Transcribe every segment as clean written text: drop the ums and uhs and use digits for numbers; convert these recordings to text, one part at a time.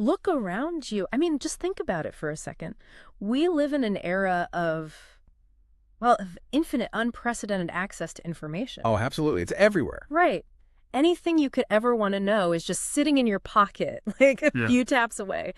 Look around you. I mean, just think about it for a second. We live in an era of, well, of infinite, unprecedented access to information. Oh, absolutely. It's everywhere. Right. Anything you could ever want to know is just sitting in your pocket, like a few taps away.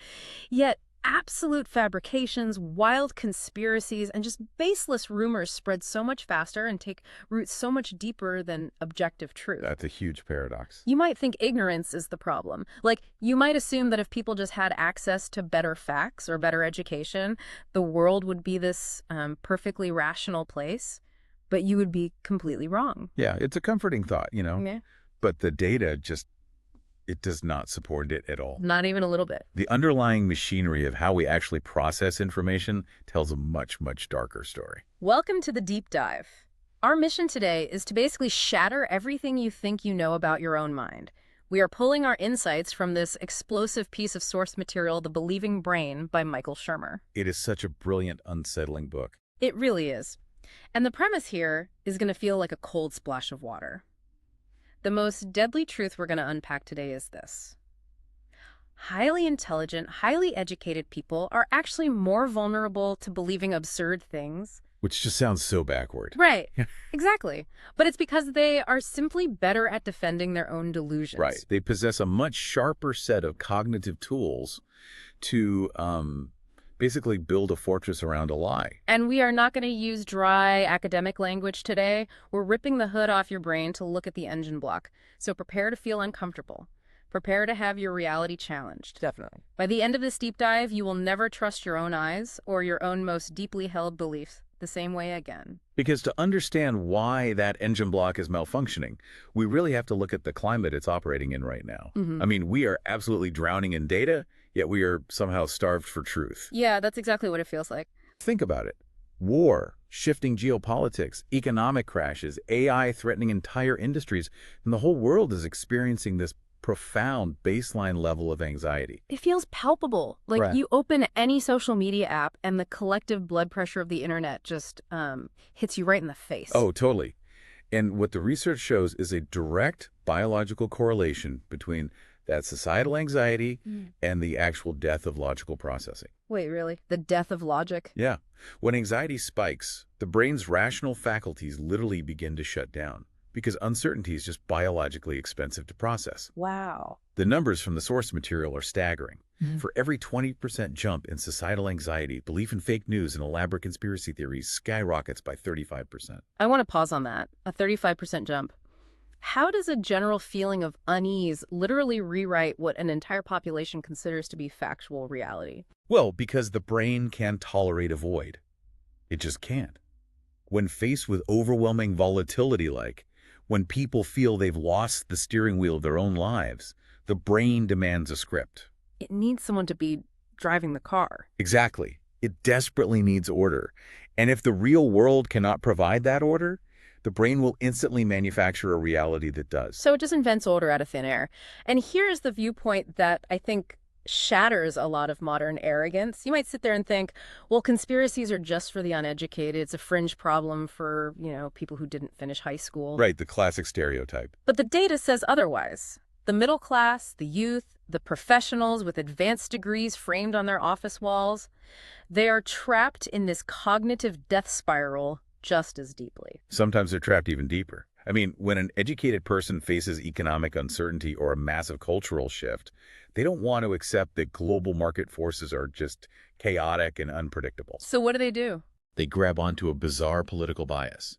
Yet absolute fabrications, wild conspiracies, and just baseless rumors spread so much faster and take root so much deeper than objective truth. That's a huge paradox. You might think ignorance is the problem. Like, you might assume that if people just had access to better facts or better education, the world would be this perfectly rational place, but you would be completely wrong. Yeah, it's a comforting thought, you know. Yeah. But the data it does not support it at all. Not even a little bit. The underlying machinery of how we actually process information tells a much, much darker story. Welcome to the deep dive. Our mission today is to basically shatter everything you think you know about your own mind. We are pulling our insights from this explosive piece of source material, The Believing Brain by Michael Shermer. It is such a brilliant, unsettling book. It really is. And the premise here is going to feel like a cold splash of water. The most deadly truth we're going to unpack today is this. Highly intelligent, highly educated people are actually more vulnerable to believing absurd things. Which just sounds so backward. Right. Exactly. But it's because they are simply better at defending their own delusions. Right. They possess a much sharper set of cognitive tools to basically build a fortress around a lie. And we are not going to use dry academic language today. We're ripping the hood off your brain to look at the engine block. So prepare to feel uncomfortable. Prepare to have your reality challenged. Definitely. By the end of this deep dive, you will never trust your own eyes or your own most deeply held beliefs the same way again. Because to understand why that engine block is malfunctioning, we really have to look at the climate it's operating in right now. I mean, we are absolutely drowning in data, yet we are somehow starved for truth. Yeah, that's exactly what it feels like. Think about it. War, shifting geopolitics, economic crashes, AI threatening entire industries, and the whole world is experiencing this profound baseline level of anxiety. It feels palpable. Like Right. You open any social media app and the collective blood pressure of the internet just hits you right in the face. Oh, totally. And what the research shows is a direct biological correlation between that societal anxiety and the actual death of logical processing. Wait, really? The death of logic? Yeah. When anxiety spikes, the brain's rational faculties literally begin to shut down because uncertainty is just biologically expensive to process. Wow. The numbers from the source material are staggering. For every 20% jump in societal anxiety, belief in fake news and elaborate conspiracy theories skyrockets by 35%. I want to pause on that. A 35% jump. How does a general feeling of unease literally rewrite what an entire population considers to be factual reality? Well, because the brain can't tolerate a void. It just can't. When faced with overwhelming volatility when people feel they've lost the steering wheel of their own lives, the brain demands a script. It needs someone to be driving the car. Exactly. It desperately needs order. And if the real world cannot provide that order, the brain will instantly manufacture a reality that does. So it just invents order out of thin air. And here's the viewpoint that I think shatters a lot of modern arrogance. You might sit there and think, well, conspiracies are just for the uneducated. It's a fringe problem for, people who didn't finish high school. Right, the classic stereotype. But the data says otherwise. The middle class, the youth, the professionals with advanced degrees framed on their office walls, they are trapped in this cognitive death spiral just as deeply. Sometimes they're trapped even deeper. I mean, when an educated person faces economic uncertainty or a massive cultural shift, they don't want to accept that global market forces are just chaotic and unpredictable. So what do? They grab onto a bizarre political bias.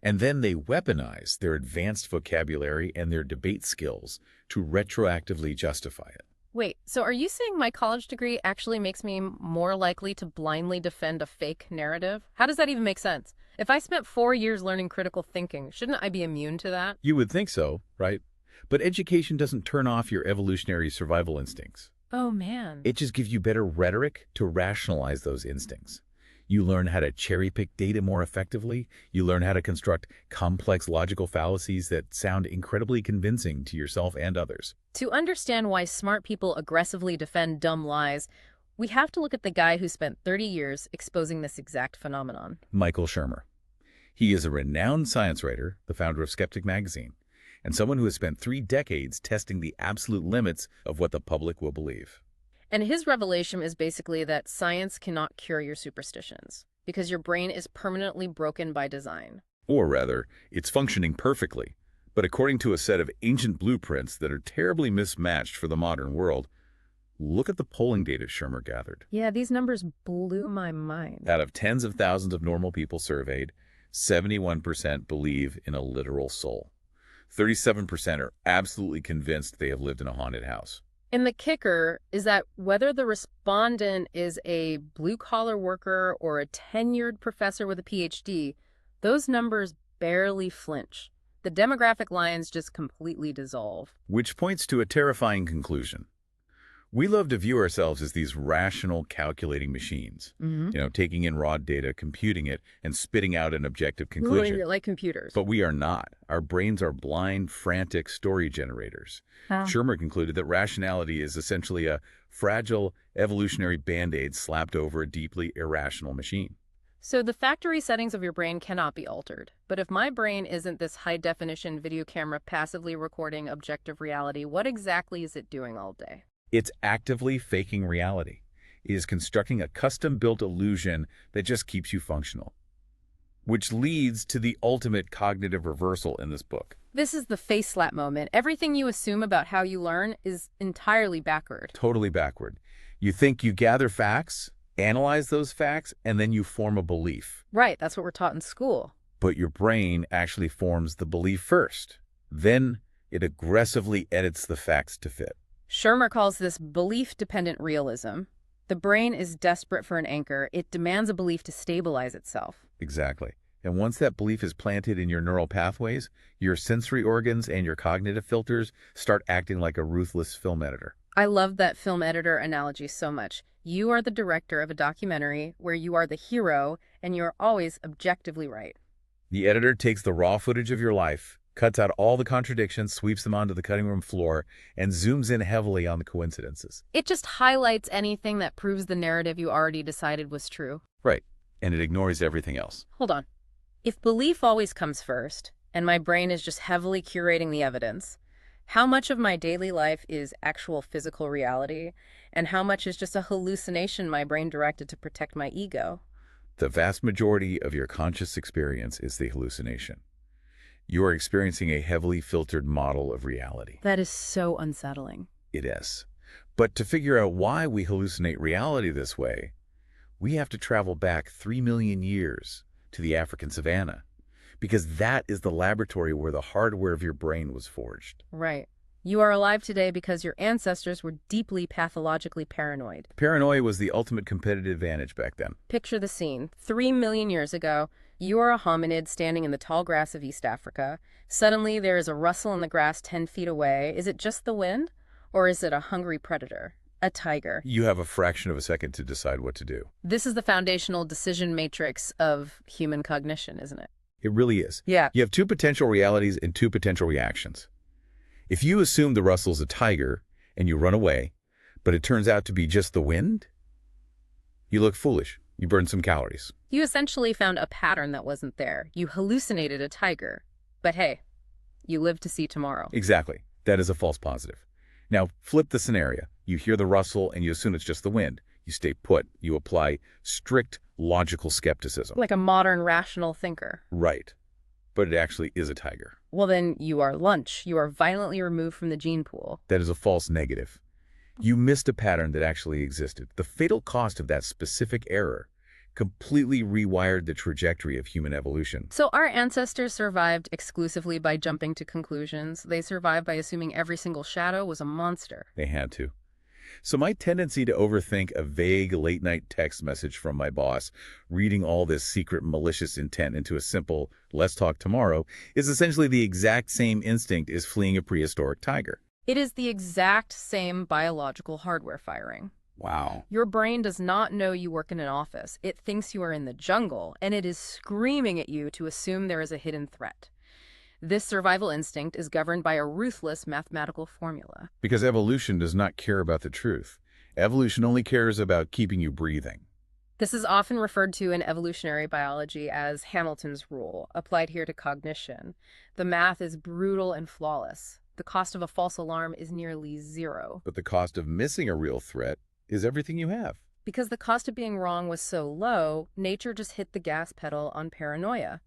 And then they weaponize their advanced vocabulary and their debate skills to retroactively justify it. Wait, so are you saying my college degree actually makes me more likely to blindly defend a fake narrative? How does that even make sense? If I spent 4 years learning critical thinking, shouldn't I be immune to that? You would think so, right? But education doesn't turn off your evolutionary survival instincts. Oh, man. It just gives you better rhetoric to rationalize those instincts. You learn how to cherry-pick data more effectively. You learn how to construct complex logical fallacies that sound incredibly convincing to yourself and others. To understand why smart people aggressively defend dumb lies, we have to look at the guy who spent 30 years exposing this exact phenomenon. Michael Shermer. He is a renowned science writer, the founder of Skeptic magazine, and someone who has spent 3 decades testing the absolute limits of what the public will believe. And his revelation is basically that science cannot cure your superstitions because your brain is permanently broken by design. Or rather, it's functioning perfectly, but according to a set of ancient blueprints that are terribly mismatched for the modern world. Look at the polling data Shermer gathered. Yeah, these numbers blew my mind. Out of tens of thousands of normal people surveyed, 71% believe in a literal soul. 37% are absolutely convinced they have lived in a haunted house. And the kicker is that whether the respondent is a blue-collar worker or a tenured professor with a PhD, those numbers barely flinch. The demographic lines just completely dissolve. Which points to a terrifying conclusion. We love to view ourselves as these rational, calculating machines, taking in raw data, computing it, and spitting out an objective conclusion. Like computers. But we are not. Our brains are blind, frantic story generators. Shermer concluded that rationality is essentially a fragile, evolutionary Band-Aid slapped over a deeply irrational machine. So the factory settings of your brain cannot be altered. But if my brain isn't this high-definition video camera passively recording objective reality, what exactly is it doing all day? It's actively faking reality. It is constructing a custom-built illusion that just keeps you functional. Which leads to the ultimate cognitive reversal in this book. This is the face slap moment. Everything you assume about how you learn is entirely backward. Totally backward. You think you gather facts, analyze those facts, and then you form a belief. Right, that's what we're taught in school. But your brain actually forms the belief first. Then it aggressively edits the facts to fit. Shermer calls this belief-dependent realism. The brain is desperate for an anchor. It demands a belief to stabilize itself. Exactly. And once that belief is planted in your neural pathways, your sensory organs and your cognitive filters start acting like a ruthless film editor. I love that film editor analogy so much. You are the director of a documentary where you are the hero and you're always objectively right. The editor takes the raw footage of your life, cuts out all the contradictions, sweeps them onto the cutting room floor, and zooms in heavily on the coincidences. It just highlights anything that proves the narrative you already decided was true. Right. And it ignores everything else. Hold on. If belief always comes first, and my brain is just heavily curating the evidence, how much of my daily life is actual physical reality, and how much is just a hallucination my brain directed to protect my ego? The vast majority of your conscious experience is the hallucination. You are experiencing a heavily filtered model of reality. That is so unsettling. It is. But to figure out why we hallucinate reality this way, we have to travel back 3 million years to the African savanna, because that is the laboratory where the hardware of your brain was forged. Right. You are alive today because your ancestors were deeply pathologically paranoid. Paranoia was the ultimate competitive advantage back then. Picture the scene. 3 million years ago, you are a hominid standing in the tall grass of East Africa. Suddenly, there is a rustle in the grass 10 feet away. Is it just the wind? Or is it a hungry predator? A tiger? You have a fraction of a second to decide what to do. This is the foundational decision matrix of human cognition, isn't it? It really is. Yeah. You have 2 potential realities and 2 potential reactions. If you assume the rustle's a tiger and you run away, but it turns out to be just the wind, you look foolish. You burn some calories. You essentially found a pattern that wasn't there. You hallucinated a tiger. But hey, you live to see tomorrow. Exactly. That is a false positive. Now, flip the scenario. You hear the rustle and you assume it's just the wind. You stay put. You apply strict logical skepticism. Like a modern rational thinker. Right. But it actually is a tiger. Well, then you are lunch. You are violently removed from the gene pool. That is a false negative. You missed a pattern that actually existed. The fatal cost of that specific error completely rewired the trajectory of human evolution. So our ancestors survived exclusively by jumping to conclusions. They survived by assuming every single shadow was a monster. They had to. So my tendency to overthink a vague late-night text message from my boss, reading all this secret malicious intent into a simple, let's talk tomorrow, is essentially the exact same instinct as fleeing a prehistoric tiger. It is the exact same biological hardware firing. Wow. Your brain does not know you work in an office. It thinks you are in the jungle, and it is screaming at you to assume there is a hidden threat. This survival instinct is governed by a ruthless mathematical formula. Because evolution does not care about the truth. Evolution only cares about keeping you breathing. This is often referred to in evolutionary biology as Hamilton's rule, applied here to cognition. The math is brutal and flawless. The cost of a false alarm is nearly zero. But the cost of missing a real threat is everything you have. Because the cost of being wrong was so low, nature just hit the gas pedal on paranoia.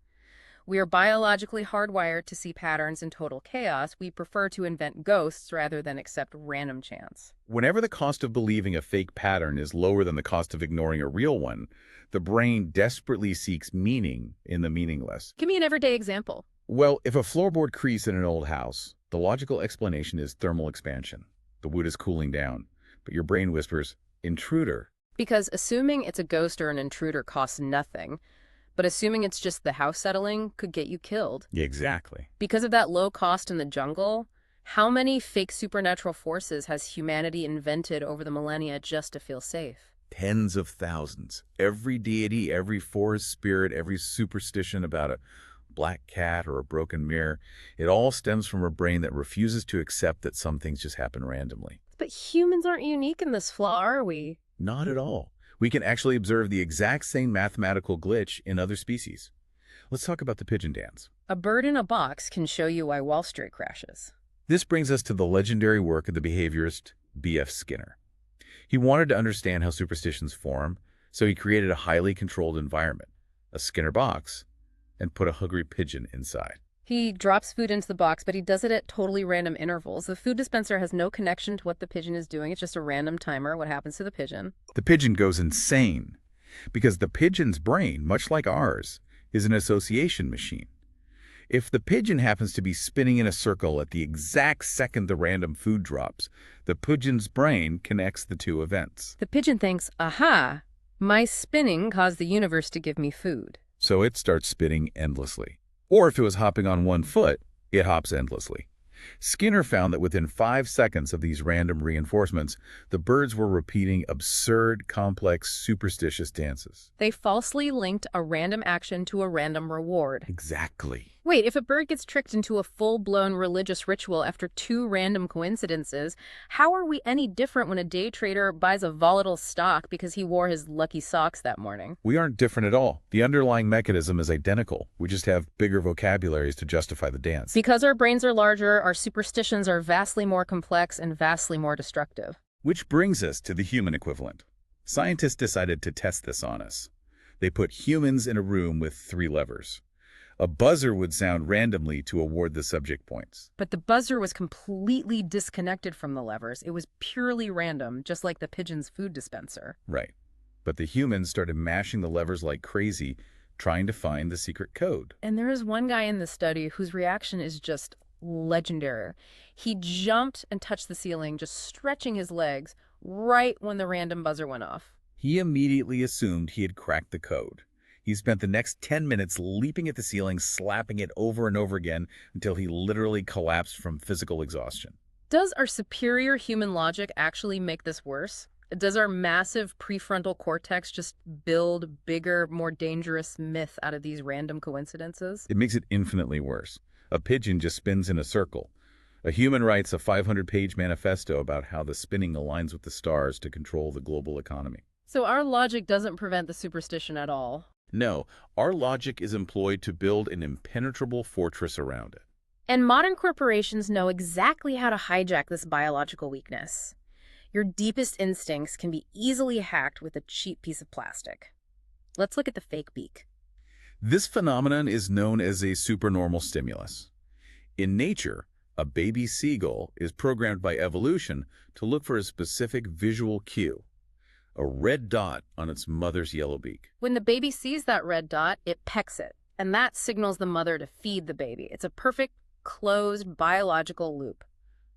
We are biologically hardwired to see patterns in total chaos. We prefer to invent ghosts rather than accept random chance. Whenever the cost of believing a fake pattern is lower than the cost of ignoring a real one, the brain desperately seeks meaning in the meaningless. Give me an everyday example. Well, if a floorboard creaks in an old house, the logical explanation is thermal expansion. The wood is cooling down, but your brain whispers, intruder. Because assuming it's a ghost or an intruder costs nothing, but assuming it's just the house settling could get you killed. Exactly. Because of that low cost in the jungle, how many fake supernatural forces has humanity invented over the millennia just to feel safe? Tens of thousands. Every deity, every forest spirit, every superstition about a black cat or a broken mirror, it all stems from a brain that refuses to accept that some things just happen randomly. But humans aren't unique in this flaw, are we? Not at all. We can actually observe the exact same mathematical glitch in other species. Let's talk about the pigeon dance. A bird in a box can show you why Wall Street crashes. This brings us to the legendary work of the behaviorist B.F. Skinner. He wanted to understand how superstitions form, so he created a highly controlled environment, a Skinner box, and put a hungry pigeon inside. He drops food into the box, but he does it at totally random intervals. The food dispenser has no connection to what the pigeon is doing. It's just a random timer. What happens to the pigeon? The pigeon goes insane because the pigeon's brain, much like ours, is an association machine. If the pigeon happens to be spinning in a circle at the exact second the random food drops, the pigeon's brain connects the two events. The pigeon thinks, aha, my spinning caused the universe to give me food. So it starts spinning endlessly. Or if it was hopping on one foot, it hops endlessly. Skinner found that within 5 seconds of these random reinforcements, the birds were repeating absurd, complex, superstitious dances. They falsely linked a random action to a random reward. Exactly. Wait, if a bird gets tricked into a full-blown religious ritual after 2 random coincidences, how are we any different when a day trader buys a volatile stock because he wore his lucky socks that morning? We aren't different at all. The underlying mechanism is identical. We just have bigger vocabularies to justify the dance. Because our brains are larger, our superstitions are vastly more complex and vastly more destructive. Which brings us to the human equivalent. Scientists decided to test this on us. They put humans in a room with 3 levers. A buzzer would sound randomly to award the subject points. But the buzzer was completely disconnected from the levers. It was purely random, just like the pigeon's food dispenser. Right. But the humans started mashing the levers like crazy, trying to find the secret code. And there is one guy in the study whose reaction is just legendary. He jumped and touched the ceiling, just stretching his legs, right when the random buzzer went off. He immediately assumed he had cracked the code. He spent the next 10 minutes leaping at the ceiling, slapping it over and over again until he literally collapsed from physical exhaustion. Does our superior human logic actually make this worse? Does our massive prefrontal cortex just build bigger, more dangerous myth out of these random coincidences? It makes it infinitely worse. A pigeon just spins in a circle. A human writes a 500-page manifesto about how the spinning aligns with the stars to control the global economy. So our logic doesn't prevent the superstition at all. No, our logic is employed to build an impenetrable fortress around it. And modern corporations know exactly how to hijack this biological weakness. Your deepest instincts can be easily hacked with a cheap piece of plastic. Let's look at the fake beak. This phenomenon is known as a supernormal stimulus. In nature, a baby seagull is programmed by evolution to look for a specific visual cue, a red dot on its mother's yellow beak. When the baby sees that red dot, it pecks it, and that signals the mother to feed the baby. It's a perfect, closed biological loop.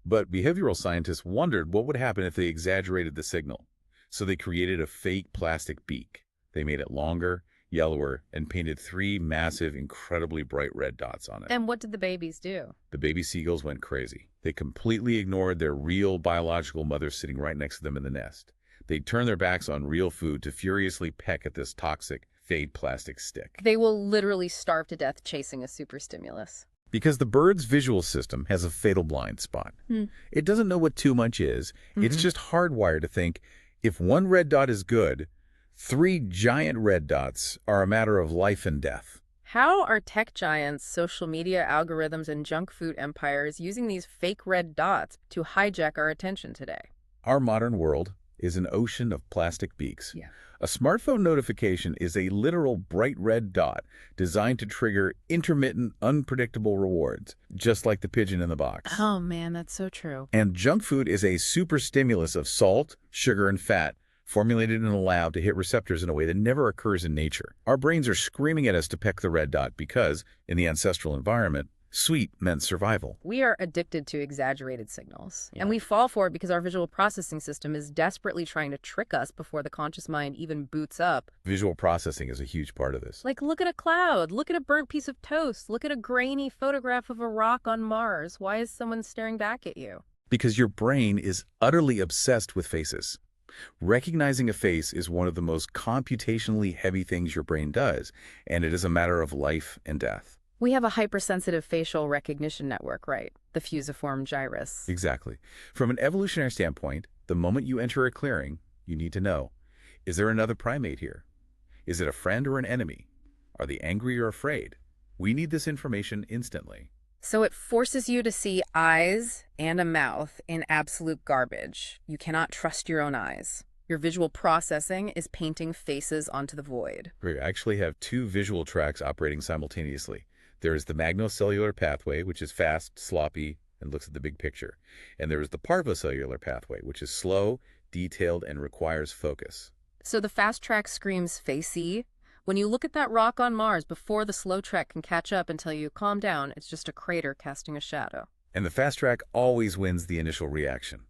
But behavioral scientists wondered what would happen if they exaggerated the signal. So they created a fake plastic beak. They made it longer, yellower, and painted 3 massive, incredibly bright red dots on it. And what did the babies do? The baby seagulls went crazy. They completely ignored their real biological mother sitting right next to them in the nest. They'd turn their backs on real food to furiously peck at this toxic, fake plastic stick. They will literally starve to death chasing a superstimulus. Because the bird's visual system has a fatal blind spot. It doesn't know what too much is. It's just hardwired to think, if 1 red dot is good, 3 giant red dots are a matter of life and death. How are tech giants, social media algorithms, and junk food empires using these fake red dots to hijack our attention today? Our modern world is an ocean of plastic beaks. Yeah. A smartphone notification is a literal bright red dot designed to trigger intermittent, unpredictable rewards, just like the pigeon in the box. Oh man, that's so true. And junk food is a super stimulus of salt, sugar, and fat, formulated in a lab to hit receptors in a way that never occurs in nature. Our brains are screaming at us to peck the red dot because, in the ancestral environment, sweet meant survival. We are addicted to exaggerated signals, Yeah. and we fall for it because our visual processing system is desperately trying to trick us before the conscious mind even boots up. Visual processing is a huge part of this. Like, look at a cloud, look at a burnt piece of toast, look at a grainy photograph of a rock on Mars. Why is someone staring back at you? Because your brain is utterly obsessed with faces. Recognizing a face is one of the most computationally heavy things your brain does, and it is a matter of life and death. We have a hypersensitive facial recognition network, right? The fusiform gyrus. Exactly. From an evolutionary standpoint, the moment you enter a clearing, you need to know, is there another primate here? Is it a friend or an enemy? Are they angry or afraid? We need this information instantly. So it forces you to see eyes and a mouth in absolute garbage. You cannot trust your own eyes. Your visual processing is painting faces onto the void. We actually have two visual tracks operating simultaneously. There is the magnocellular pathway, which is fast, sloppy, and looks at the big picture. And there is the parvocellular pathway, which is slow, detailed, and requires focus. So the fast track screams facey. When you look at that rock on Mars, before the slow track can catch up and tell you, calm down, it's just a crater casting a shadow. And the fast track always wins the initial reaction.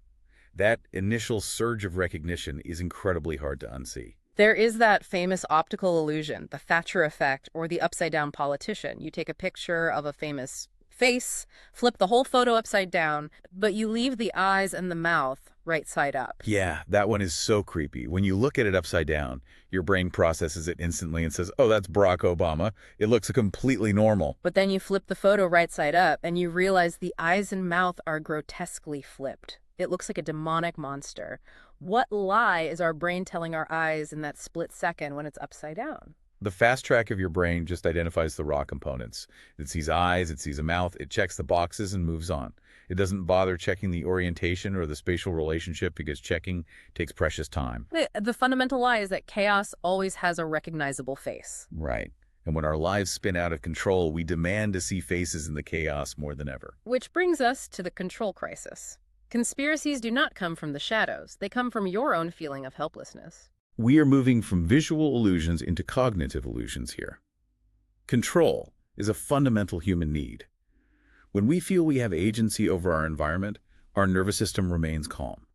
That initial surge of recognition is incredibly hard to unsee. There is that famous optical illusion, the Thatcher effect, or the upside-down politician. You take a picture of a famous face, flip the whole photo upside down, but you leave the eyes and the mouth right side up. Yeah, that one is so creepy. When you look at it upside down, your brain processes it instantly and says, oh, that's Barack Obama. It looks completely normal. But then you flip the photo right side up, and you realize the eyes and mouth are grotesquely flipped. It looks like a demonic monster. What lie is our brain telling our eyes in that split second when it's upside down? The fast track of your brain just identifies the raw components. It sees eyes, it sees a mouth, it checks the boxes and moves on. It doesn't bother checking the orientation or the spatial relationship because checking takes precious time. The fundamental lie is that chaos always has a recognizable face. Right. And when our lives spin out of control, we demand to see faces in the chaos more than ever. Which brings us to the control crisis. Conspiracies do not come from the shadows. They come from your own feeling of helplessness. We are moving from visual illusions into cognitive illusions here. Control is a fundamental human need. When we feel we have agency over our environment, our nervous system remains calm.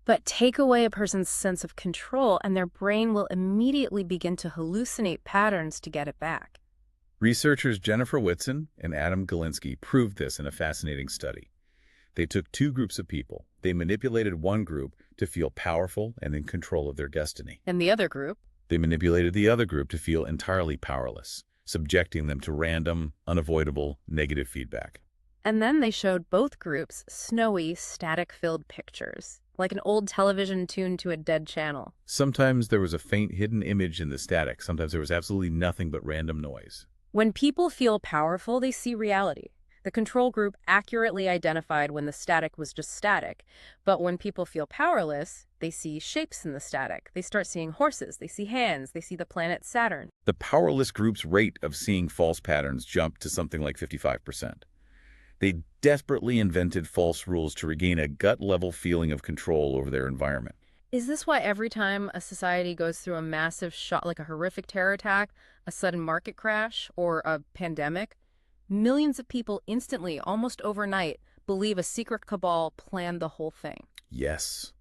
But take away a person's sense of control and their brain will immediately begin to hallucinate patterns to get it back. Researchers Jennifer Whitson and Adam Galinsky proved this in a fascinating study. They took two groups of people. They manipulated one group to feel powerful and in control of their destiny. And the other group? They manipulated the other group to feel entirely powerless, subjecting them to random, unavoidable, negative feedback. And then they showed both groups snowy, static-filled pictures, like an old television tuned to a dead channel. Sometimes there was a faint hidden image in the static. Sometimes there was absolutely nothing but random noise. When people feel powerful, they see reality. The control group accurately identified when the static was just static. But when people feel powerless, they see shapes in the static. They start seeing horses, they see hands, they see the planet Saturn. The powerless group's rate of seeing false patterns jumped to something like 55%. They desperately invented false rules to regain a gut-level feeling of control over their environment. Is this why every time a society goes through a massive shock, like a horrific terror attack, a sudden market crash, or a pandemic, millions of people instantly, almost overnight, believe a secret cabal planned the whole thing? Yes.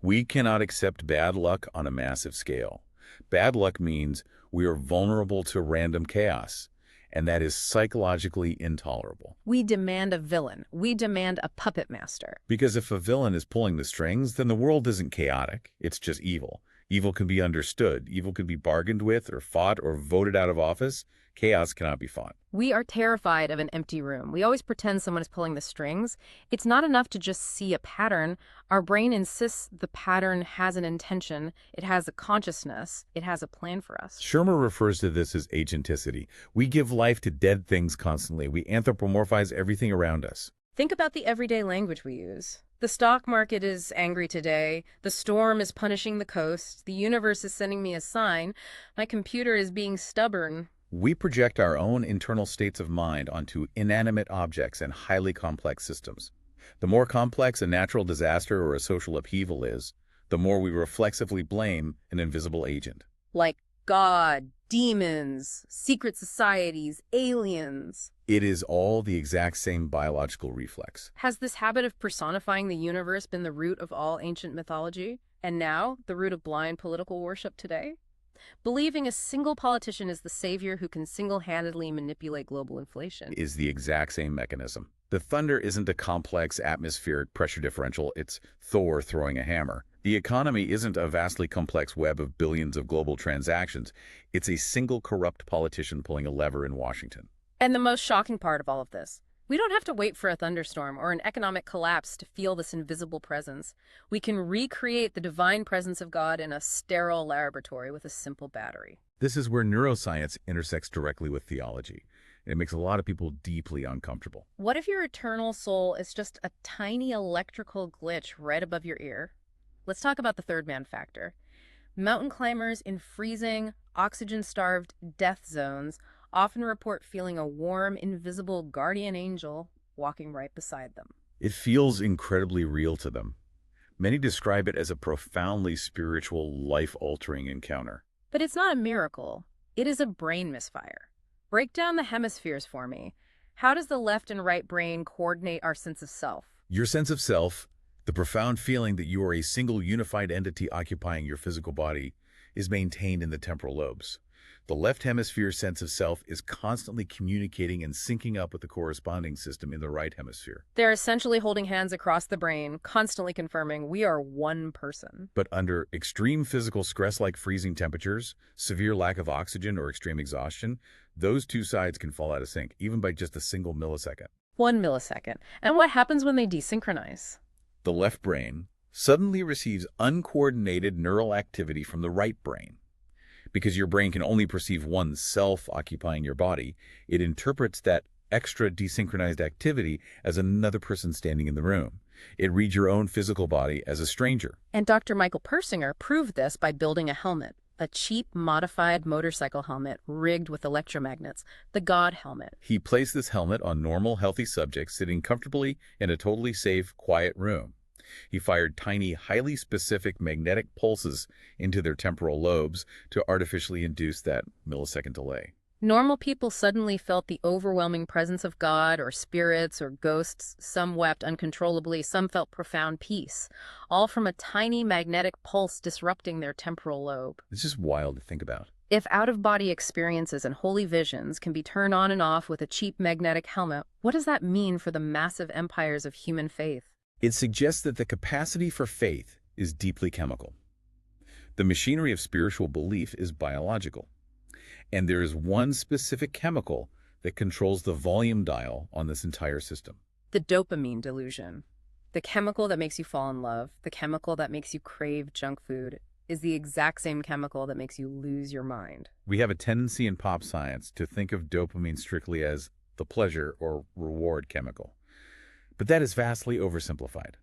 We cannot accept bad luck on a massive scale. Bad luck means we are vulnerable to random chaos, and that is psychologically intolerable. We demand a villain. We demand a puppet master. Because if a villain is pulling the strings, then the world isn't chaotic. It's just evil. Evil can be understood. Evil can be bargained with or fought or voted out of office. Chaos cannot be fought. We are terrified of an empty room. We always pretend someone is pulling the strings. It's not enough to just see a pattern. Our brain insists the pattern has an intention, it has a consciousness, it has a plan for us. Shermer refers to this as agenticity. We give life to dead things constantly. We anthropomorphize everything around us. Think about the everyday language we use. The stock market is angry today. The storm is punishing the coast. The universe is sending me a sign. My computer is being stubborn. We project our own internal states of mind onto inanimate objects and highly complex systems. The more complex a natural disaster or a social upheaval is, the more we reflexively blame an invisible agent. Like God, demons, secret societies, aliens. It is all the exact same biological reflex. Has this habit of personifying the universe been the root of all ancient mythology? And now, the root of blind political worship today? Believing a single politician is the savior who can single-handedly manipulate global inflation. Is the exact same mechanism. The thunder isn't a complex atmospheric pressure differential, it's Thor throwing a hammer. The economy isn't a vastly complex web of billions of global transactions. It's a single corrupt politician pulling a lever in Washington. And the most shocking part of all of this, we don't have to wait for a thunderstorm or an economic collapse to feel this invisible presence. We can recreate the divine presence of God in a sterile laboratory with a simple battery. This is where neuroscience intersects directly with theology. It makes a lot of people deeply uncomfortable. What if your eternal soul is just a tiny electrical glitch right above your ear? Let's talk about the third man factor. Mountain climbers in freezing, oxygen-starved death zones often report feeling a warm, invisible guardian angel walking right beside them. It feels incredibly real to them. Many describe it as a profoundly spiritual, life-altering encounter. But it's not a miracle. It is a brain misfire. Break down the hemispheres for me. How does the left and right brain coordinate our sense of self? Your sense of self, the profound feeling that you are a single unified entity occupying your physical body, is maintained in the temporal lobes. The left hemisphere's sense of self is constantly communicating and syncing up with the corresponding system in the right hemisphere. They're essentially holding hands across the brain, constantly confirming we are one person. But under extreme physical stress like freezing temperatures, severe lack of oxygen, or extreme exhaustion, those two sides can fall out of sync, even by just a single millisecond. 1 millisecond. And what happens when they desynchronize? The left brain suddenly receives uncoordinated neural activity from the right brain. Because your brain can only perceive one self occupying your body, it interprets that extra desynchronized activity as another person standing in the room. It reads your own physical body as a stranger. And Dr. Michael Persinger proved this by building a helmet, a cheap, modified motorcycle helmet rigged with electromagnets, the God helmet. He placed this helmet on normal, healthy subjects sitting comfortably in a totally safe, quiet room. He fired tiny, highly specific magnetic pulses into their temporal lobes to artificially induce that millisecond delay. Normal people suddenly felt the overwhelming presence of God or spirits or ghosts. Some wept uncontrollably, some felt profound peace, all from a tiny magnetic pulse disrupting their temporal lobe. It's just wild to think about. If out-of-body experiences and holy visions can be turned on and off with a cheap magnetic helmet, what does that mean for the massive empires of human faith? It suggests that the capacity for faith is deeply chemical. The machinery of spiritual belief is biological. And there is one specific chemical that controls the volume dial on this entire system. The dopamine delusion. The chemical that makes you fall in love, the chemical that makes you crave junk food, is the exact same chemical that makes you lose your mind. We have a tendency in pop science to think of dopamine strictly as the pleasure or reward chemical. But that is vastly oversimplified.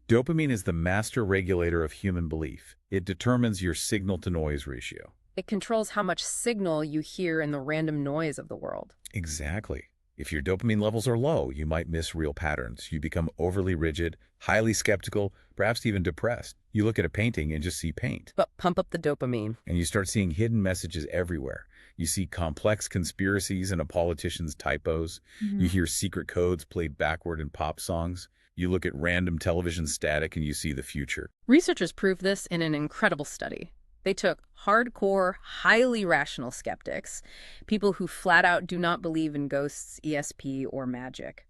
Dopamine is the master regulator of human belief. It determines your signal-to-noise ratio. It controls how much signal you hear in the random noise of the world. Exactly. If your dopamine levels are low, you might miss real patterns. You become overly rigid, highly skeptical, perhaps even depressed. You look at a painting and just see paint. But pump up the dopamine. And you start seeing hidden messages everywhere. You see complex conspiracies in a politician's typos. You hear secret codes played backward in pop songs. You look at random television static and you see the future. Researchers proved this in an incredible study. They took hardcore, highly rational skeptics, people who flat out do not believe in ghosts, ESP, or magic.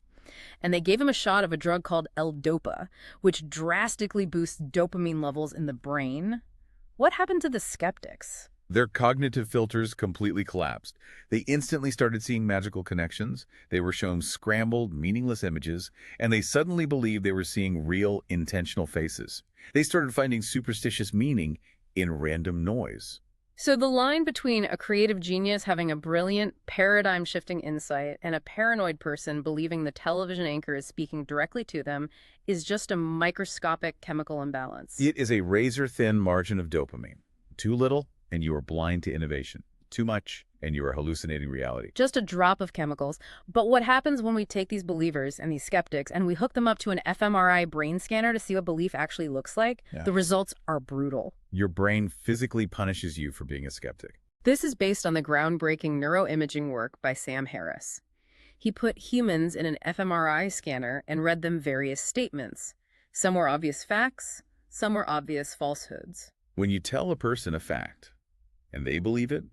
And they gave them a shot of a drug called L-Dopa, which drastically boosts dopamine levels in the brain. What happened to the skeptics? Their cognitive filters completely collapsed. They instantly started seeing magical connections. They were shown scrambled, meaningless images, and they suddenly believed they were seeing real, intentional faces. They started finding superstitious meaning in random noise. So the line between a creative genius having a brilliant, paradigm-shifting insight and a paranoid person believing the television anchor is speaking directly to them is just a microscopic chemical imbalance. It is a razor-thin margin of dopamine. Too little, and you are blind to innovation. Too much, and you are hallucinating reality. Just a drop of chemicals. But what happens when we take these believers and these skeptics and we hook them up to an fMRI brain scanner to see what belief actually looks like? Yeah. The results are brutal. Your brain physically punishes you for being a skeptic. This is based on the groundbreaking neuroimaging work by Sam Harris. He put humans in an fMRI scanner and read them various statements. Some were obvious facts, some were obvious falsehoods. When you tell a person a fact, and they believe it,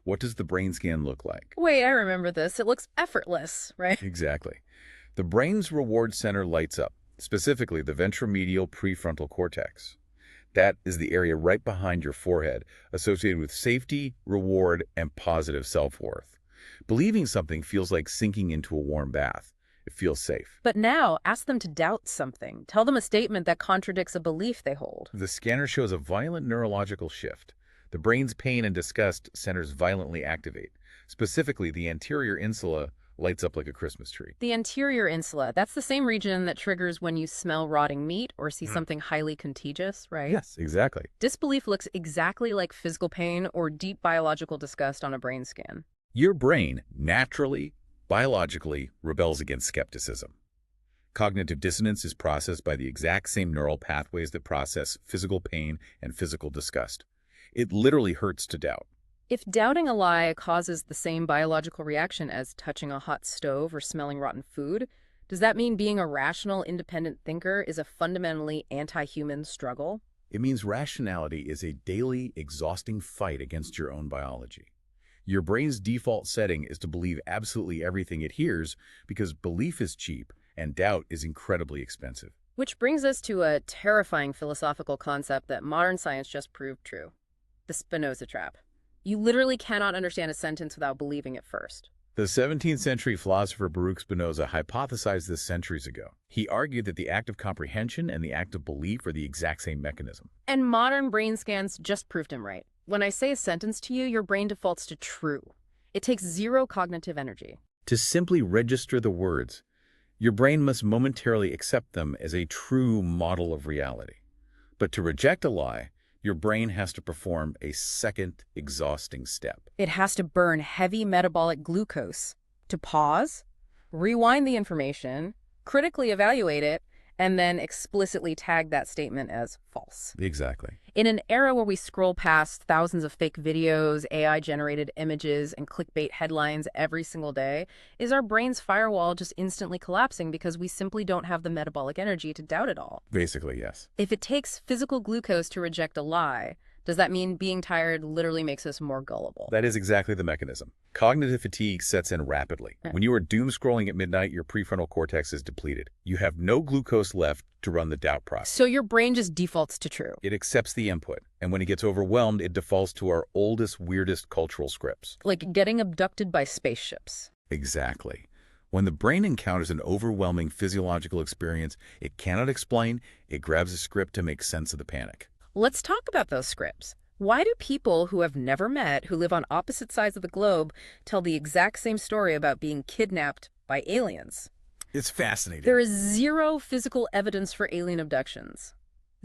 what does the brain scan look like? Wait, I remember this. It looks effortless, right? Exactly. The brain's reward center lights up, specifically the ventromedial prefrontal cortex. That is the area right behind your forehead, associated with safety, reward, and positive self-worth. Believing something feels like sinking into a warm bath. It feels safe. But now, ask them to doubt something. Tell them a statement that contradicts a belief they hold. The scanner shows a violent neurological shift. The brain's pain and disgust centers violently activate. Specifically, the anterior insula lights up like a Christmas tree. The anterior insula, that's the same region that triggers when you smell rotting meat or see something highly contagious, right? Yes, exactly. Disbelief looks exactly like physical pain or deep biological disgust on a brain scan. Your brain naturally, biologically rebels against skepticism. Cognitive dissonance is processed by the exact same neural pathways that process physical pain and physical disgust. It literally hurts to doubt. If doubting a lie causes the same biological reaction as touching a hot stove or smelling rotten food, does that mean being a rational, independent thinker is a fundamentally anti-human struggle? It means rationality is a daily, exhausting fight against your own biology. Your brain's default setting is to believe absolutely everything it hears because belief is cheap and doubt is incredibly expensive. Which brings us to a terrifying philosophical concept that modern science just proved true. The Spinoza trap. You literally cannot understand a sentence without believing it first. The 17th century philosopher Baruch Spinoza hypothesized this centuries ago. He argued that the act of comprehension and the act of belief are the exact same mechanism. And modern brain scans just proved him right. When I say a sentence to you, your brain defaults to true. It takes zero cognitive energy. To simply register the words, your brain must momentarily accept them as a true model of reality. But to reject a lie, your brain has to perform a second exhausting step. It has to burn heavy metabolic glucose to pause, rewind the information, critically evaluate it, and then explicitly tag that statement as false. Exactly. In an era where we scroll past thousands of fake videos, AI-generated images, and clickbait headlines every single day, is our brain's firewall just instantly collapsing because we simply don't have the metabolic energy to doubt it all? Basically, yes. If it takes physical glucose to reject a lie, does that mean being tired literally makes us more gullible? That is exactly the mechanism. Cognitive fatigue sets in rapidly. When you are doom scrolling at midnight, your prefrontal cortex is depleted. You have no glucose left to run the doubt process. So your brain just defaults to true. It accepts the input, and when it gets overwhelmed, it defaults to our oldest, weirdest cultural scripts. Like getting abducted by spaceships. Exactly. When the brain encounters an overwhelming physiological experience it cannot explain, it grabs a script to make sense of the panic. Let's talk about those scripts. Why do people who have never met, who live on opposite sides of the globe, tell the exact same story about being kidnapped by aliens? It's fascinating. There is zero physical evidence for alien abductions.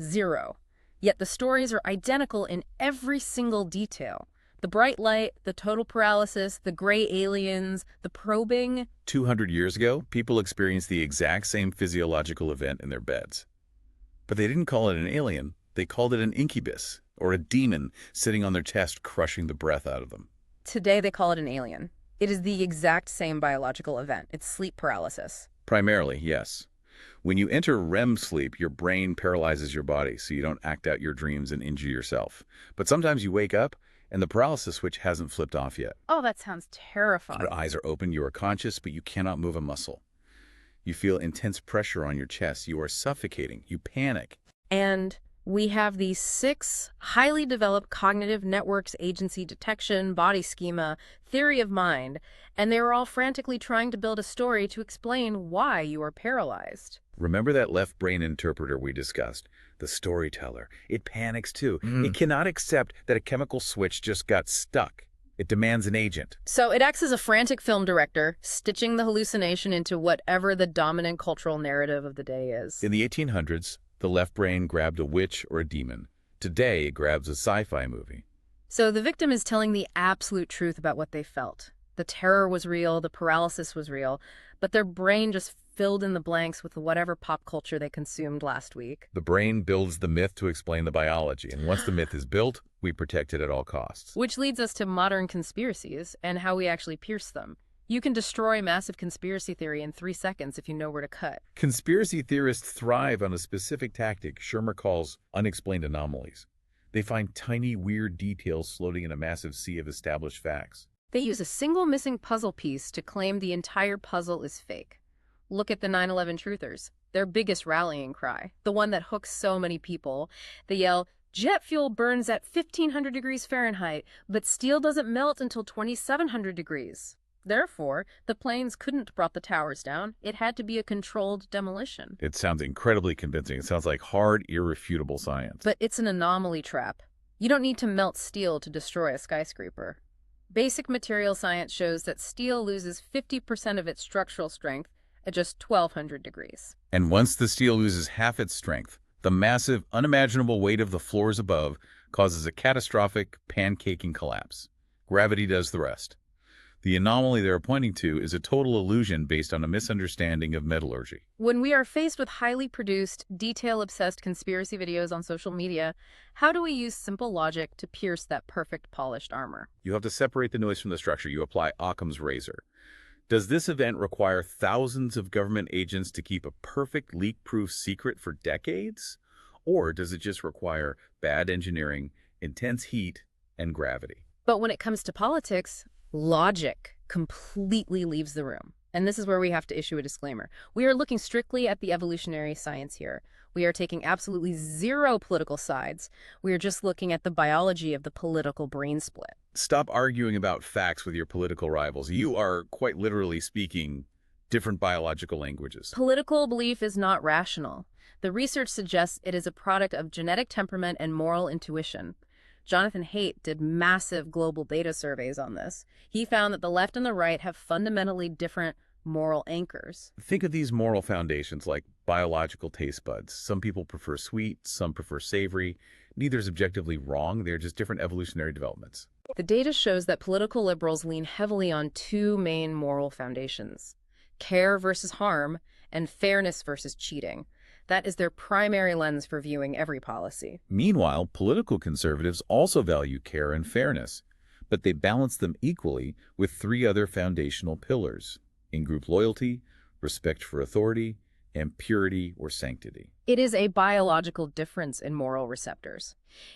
Zero. Yet the stories are identical in every single detail. The bright light, the total paralysis, the gray aliens, the probing. 200 years ago, people experienced the exact same physiological event in their beds. But they didn't call it an alien. They called it an incubus, or a demon sitting on their chest crushing the breath out of them. Today they call it an alien. It is the exact same biological event. It's sleep paralysis. Primarily, yes. When you enter REM sleep, your brain paralyzes your body so you don't act out your dreams and injure yourself. But sometimes you wake up and the paralysis switch hasn't flipped off yet. Oh, that sounds terrifying. Your eyes are open, you are conscious, but you cannot move a muscle. You feel intense pressure on your chest. You are suffocating. You panic. And we have these 6 highly developed cognitive networks: agency detection, body schema, theory of mind, and they were all frantically trying to build a story to explain why you are paralyzed. Remember that left brain interpreter we discussed? the storyteller. It panics too. It cannot accept that a chemical switch just got stuck. It demands an agent. So it acts as a frantic film director, stitching the hallucination into whatever the dominant cultural narrative of the day is. In the 1800s, the left brain grabbed a witch or a demon. Today, it grabs a sci-fi movie. So the victim is telling the absolute truth about what they felt. The terror was real, the paralysis was real, but their brain just filled in the blanks with whatever pop culture they consumed last week. The brain builds the myth to explain the biology, and once the myth is built, we protect it at all costs. Which leads us to modern conspiracies and how we actually pierce them. You can destroy massive conspiracy theory in 3 seconds if you know where to cut. Conspiracy theorists thrive on a specific tactic Shermer calls unexplained anomalies. They find tiny, weird details floating in a massive sea of established facts. They use a single missing puzzle piece to claim the entire puzzle is fake. Look at the 9/11 truthers, their biggest rallying cry, the one that hooks so many people. They yell, "Jet fuel burns at 1,500 degrees Fahrenheit, but steel doesn't melt until 2,700 degrees. Therefore, the planes couldn't brought the towers down. It had to be a controlled demolition." It sounds incredibly convincing. It sounds like hard, irrefutable science. But it's an anomaly trap. You don't need to melt steel to destroy a skyscraper. Basic material science shows that steel loses 50% of its structural strength at just 1,200 degrees. And once the steel loses half its strength, the massive, unimaginable weight of the floors above causes a catastrophic, pancaking collapse. Gravity does the rest. The anomaly they're pointing to is a total illusion based on a misunderstanding of metallurgy. When we are faced with highly produced, detail-obsessed conspiracy videos on social media, how do we use simple logic to pierce that perfect polished armor? You have to separate the noise from the structure. You apply Occam's razor. Does this event require thousands of government agents to keep a perfect leak-proof secret for decades? Or does it just require bad engineering, intense heat, and gravity? But when it comes to politics, logic completely leaves the room. And this is where we have to issue a disclaimer. We are looking strictly at the evolutionary science here. We are taking absolutely zero political sides. We are just looking at the biology of the political brain split. Stop arguing about facts with your political rivals. You are, quite literally speaking, different biological languages. Political belief is not rational. The research suggests it is a product of genetic temperament and moral intuition. Jonathan Haidt did massive global data surveys on this. He found that the left and the right have fundamentally different moral anchors. Think of these moral foundations like biological taste buds. Some people prefer sweet, some prefer savory. Neither is objectively wrong. They're just different evolutionary developments. The data shows that political liberals lean heavily on 2 main moral foundations: care versus harm and fairness versus cheating. That is their primary lens for viewing every policy. Meanwhile, political conservatives also value care and fairness, but they balance them equally with 3 other foundational pillars: in-group loyalty, respect for authority, and purity or sanctity. It is a biological difference in moral receptors.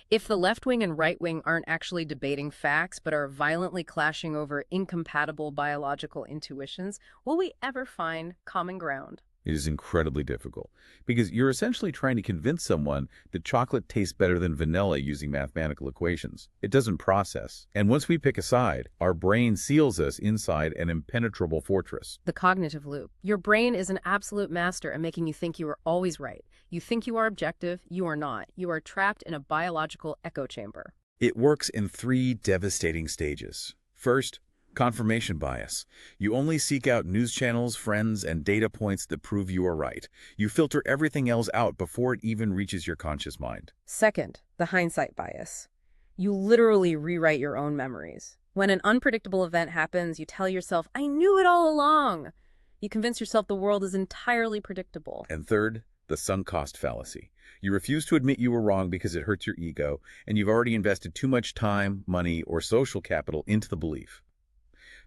If the left wing and right wing aren't actually debating facts but are violently clashing over incompatible biological intuitions, will we ever find common ground? It is incredibly difficult because you're essentially trying to convince someone that chocolate tastes better than vanilla using mathematical equations. It doesn't process. And once we pick a side, our brain seals us inside an impenetrable fortress. The cognitive loop. Your brain is an absolute master at making you think you are always right. You think you are objective, you are not. You are trapped in a biological echo chamber. It works in 3 devastating stages. First, confirmation bias. You only seek out news channels, friends, and data points that prove you are right. You filter everything else out before it even reaches your conscious mind. Second, the hindsight bias. You literally rewrite your own memories. When an unpredictable event happens, you tell yourself, "I knew it all along." You convince yourself the world is entirely predictable. And third, the sunk cost fallacy. You refuse to admit you were wrong because it hurts your ego, and you've already invested too much time, money, or social capital into the belief.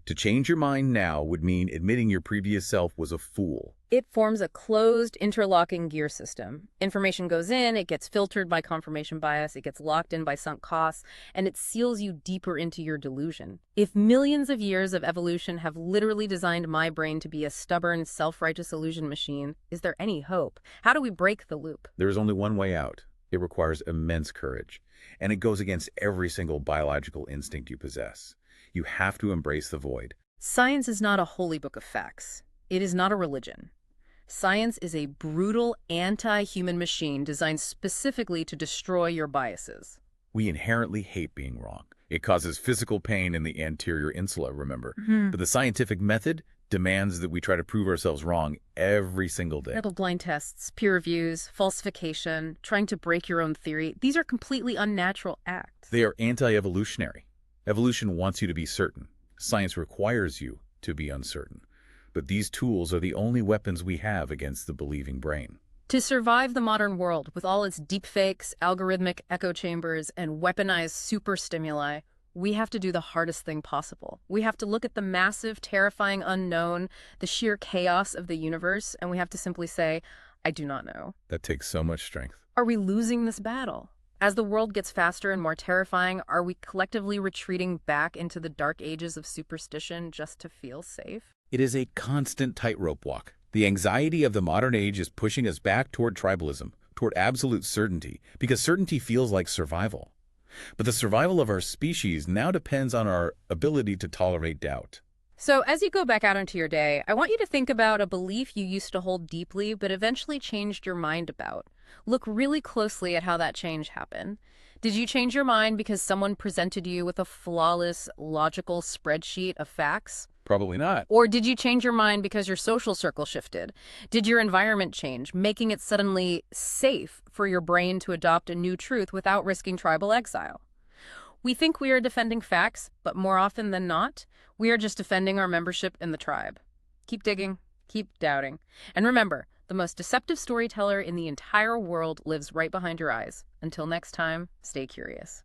To change your mind now would mean admitting your previous self was a fool. It forms a closed, interlocking gear system. Information goes in, it gets filtered by confirmation bias, it gets locked in by sunk costs, and it seals you deeper into your delusion. If millions of years of evolution have literally designed my brain to be a stubborn, self-righteous illusion machine, is there any hope? How do we break the loop? There is only one way out. It requires immense courage, and it goes against every single biological instinct you possess. You have to embrace the void. Science is not a holy book of facts. It is not a religion. Science is a brutal, anti-human machine designed specifically to destroy your biases. We inherently hate being wrong. It causes physical pain in the anterior insula, remember? But the scientific method demands that we try to prove ourselves wrong every single day. Double-blind tests, peer reviews, falsification, trying to break your own theory, these are completely unnatural acts. They are anti-evolutionary. Evolution wants you to be certain. Science requires you to be uncertain. But these tools are the only weapons we have against the believing brain. To survive the modern world with all its deepfakes, algorithmic echo chambers, and weaponized superstimuli, we have to do the hardest thing possible. We have to look at the massive, terrifying unknown, the sheer chaos of the universe, and we have to simply say, I do not know. That takes so much strength. Are we losing this battle? As the world gets faster and more terrifying, are we collectively retreating back into the dark ages of superstition just to feel safe? It is a constant tightrope walk. The anxiety of the modern age is pushing us back toward tribalism, toward absolute certainty, because certainty feels like survival. But the survival of our species now depends on our ability to tolerate doubt. So as you go back out into your day, I want you to think about a belief you used to hold deeply but eventually changed your mind about. Look really closely at how that change happened. Did you change your mind because someone presented you with a flawless, logical spreadsheet of facts? Probably not. Or did you change your mind because your social circle shifted? Did your environment change, making it suddenly safe for your brain to adopt a new truth without risking tribal exile? We think we are defending facts, but more often than not, we are just defending our membership in the tribe. Keep digging, keep doubting. And remember, the most deceptive storyteller in the entire world lives right behind your eyes. Until next time, stay curious.